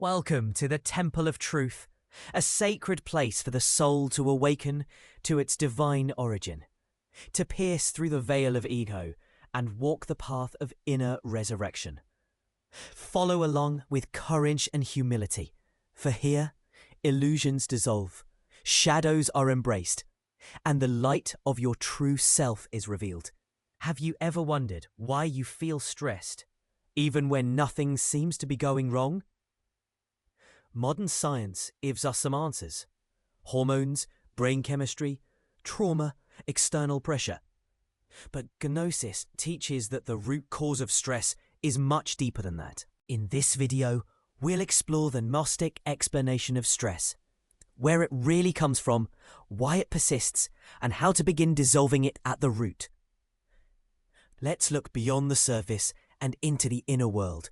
Welcome to the Temple of Truth, a sacred place for the soul to awaken to its divine origin, to pierce through the veil of ego and walk the path of inner resurrection. Follow along with courage and humility, for here, illusions dissolve, shadows are embraced, and the light of your true self is revealed. Have you ever wondered why you feel stressed, even when nothing seems to be going wrong? Modern science gives us some answers. Hormones, brain chemistry, trauma, external pressure. But Gnosis teaches that the root cause of stress is much deeper than that. In this video, we'll explore the Gnostic explanation of stress, where it really comes from, why it persists, and how to begin dissolving it at the root. Let's look beyond the surface and into the inner world,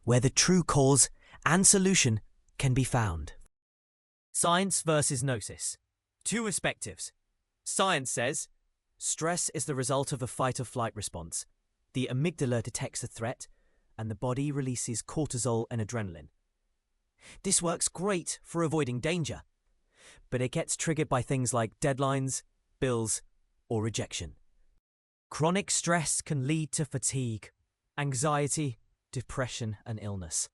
where the true cause and solution can be found. Science versus Gnosis. Two perspectives. Science says, stress is the result of a fight-or-flight response. The amygdala detects a threat, and the body releases cortisol and adrenaline. This works great for avoiding danger, but it gets triggered by things like deadlines, bills, or rejection. Chronic stress can lead to fatigue, anxiety, depression, and illness.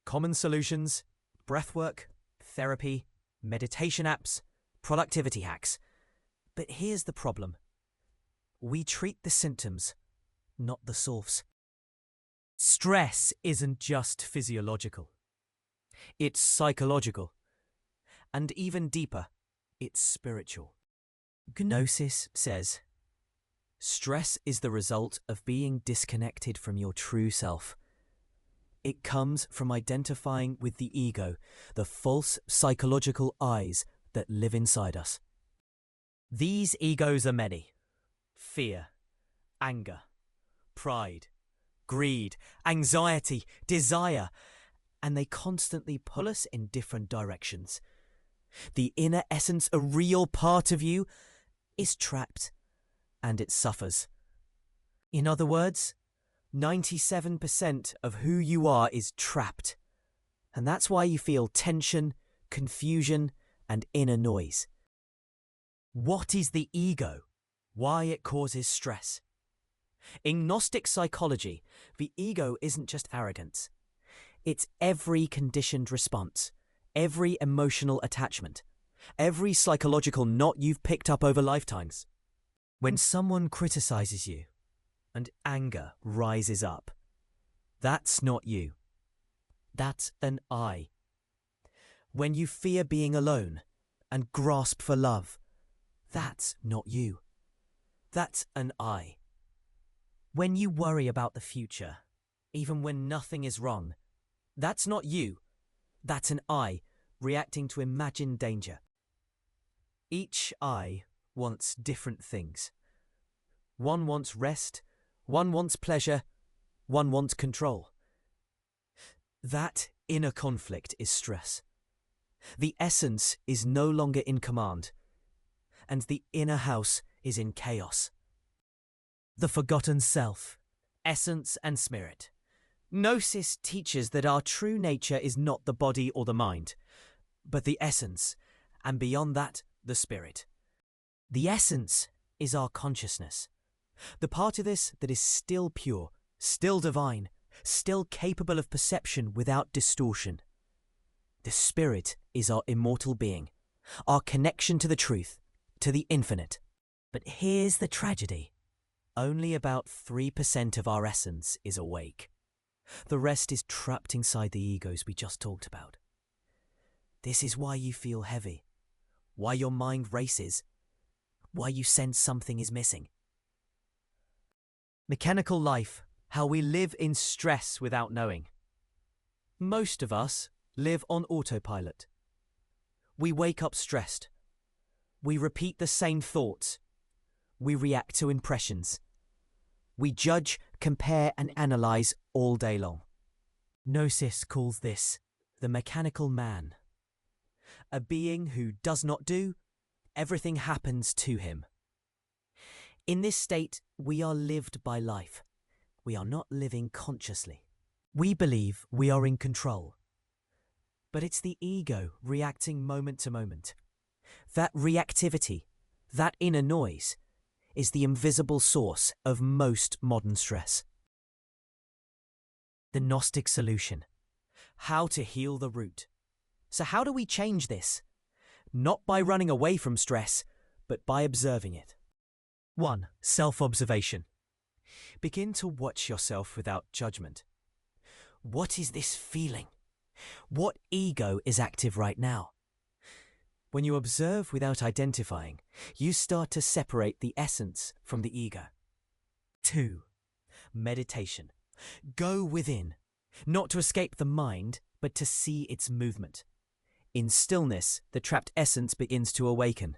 Common solutions: breathwork, therapy, meditation apps, productivity hacks. But here's the problem. We treat the symptoms, not the source. Stress isn't just physiological. It's psychological. And even deeper, it's spiritual. Gnosis says, stress is the result of being disconnected from your true self. It comes from identifying with the ego, the false psychological eyes that live inside us. These egos are many: fear, anger, pride, greed, anxiety, desire, and they constantly pull us in different directions. The inner essence, a real part of you, is trapped, and it suffers. In other words, 97% of who you are is trapped. And that's why you feel tension, confusion, and inner noise. What is the ego? Why it causes stress? In Gnostic psychology, the ego isn't just arrogance. It's every conditioned response, every emotional attachment, every psychological knot you've picked up over lifetimes. When someone criticizes you, and anger rises up, that's not you. That's an I. When you fear being alone and grasp for love, that's not you. That's an I. When you worry about the future, even when nothing is wrong, that's not you. That's an I reacting to imagined danger. Each I wants different things. One wants rest, one wants pleasure, one wants control. That inner conflict is stress. The essence is no longer in command, and the inner house is in chaos. The forgotten self, essence and spirit. Gnosis teaches that our true nature is not the body or the mind, but the essence, and beyond that, the spirit. The essence is our consciousness. The part of this that is still pure, still divine, still capable of perception without distortion. The spirit is our immortal being, our connection to the truth, to the infinite. But here's the tragedy. Only about 3% of our essence is awake. The rest is trapped inside the egos we just talked about. This is why you feel heavy, why your mind races, why you sense something is missing. Mechanical life, how we live in stress without knowing. Most of us live on autopilot. We wake up stressed. We repeat the same thoughts. We react to impressions. We judge, compare, and analyze all day long. Gnosis calls this the mechanical man. A being who does not do, everything happens to him. In this state, we are lived by life. We are not living consciously. We believe we are in control. but it's the ego reacting moment to moment. That reactivity, that inner noise, is the invisible source of most modern stress. The Gnostic solution. How to heal the root. So how do we change this? Not by running away from stress, but by observing it. 1. Self-observation. Begin to watch yourself without judgment. What is this feeling? What ego is active right now? When you observe without identifying, you start to separate the essence from the ego. 2. Meditation. Go within, not to escape the mind, but to see its movement. In stillness, the trapped essence begins to awaken.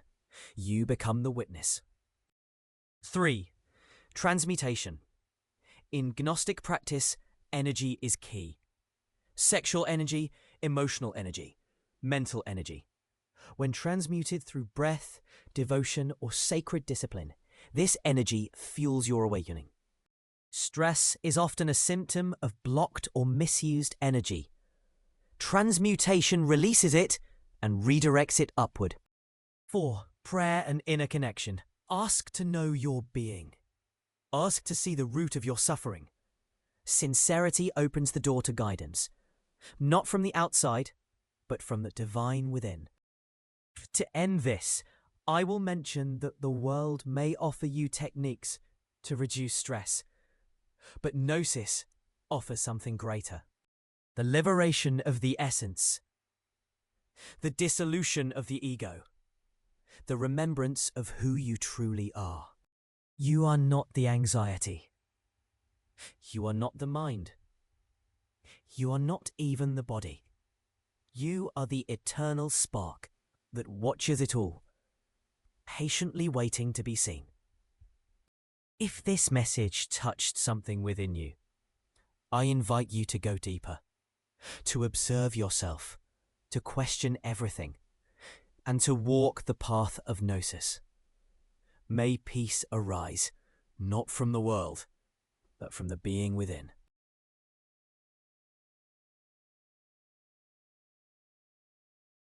You become the witness. 3. Transmutation. In Gnostic practice, energy is key. Sexual energy, emotional energy, mental energy. When transmuted through breath, devotion, or sacred discipline, this energy fuels your awakening. Stress is often a symptom of blocked or misused energy. Transmutation releases it and redirects it upward. 4. Prayer and inner connection. Ask to know your being. Ask to see the root of your suffering. Sincerity opens the door to guidance, not from the outside, but from the divine within. To end this, I will mention that the world may offer you techniques to reduce stress, but Gnosis offers something greater. The liberation of the essence, the dissolution of the ego, the remembrance of who you truly are. You are not the anxiety. You are not the mind. You are not even the body. You are the eternal spark that watches it all, patiently waiting to be seen. If this message touched something within you, I invite you to go deeper, to observe yourself, to question everything, and to walk the path of Gnosis. May peace arise, not from the world, but from the being within.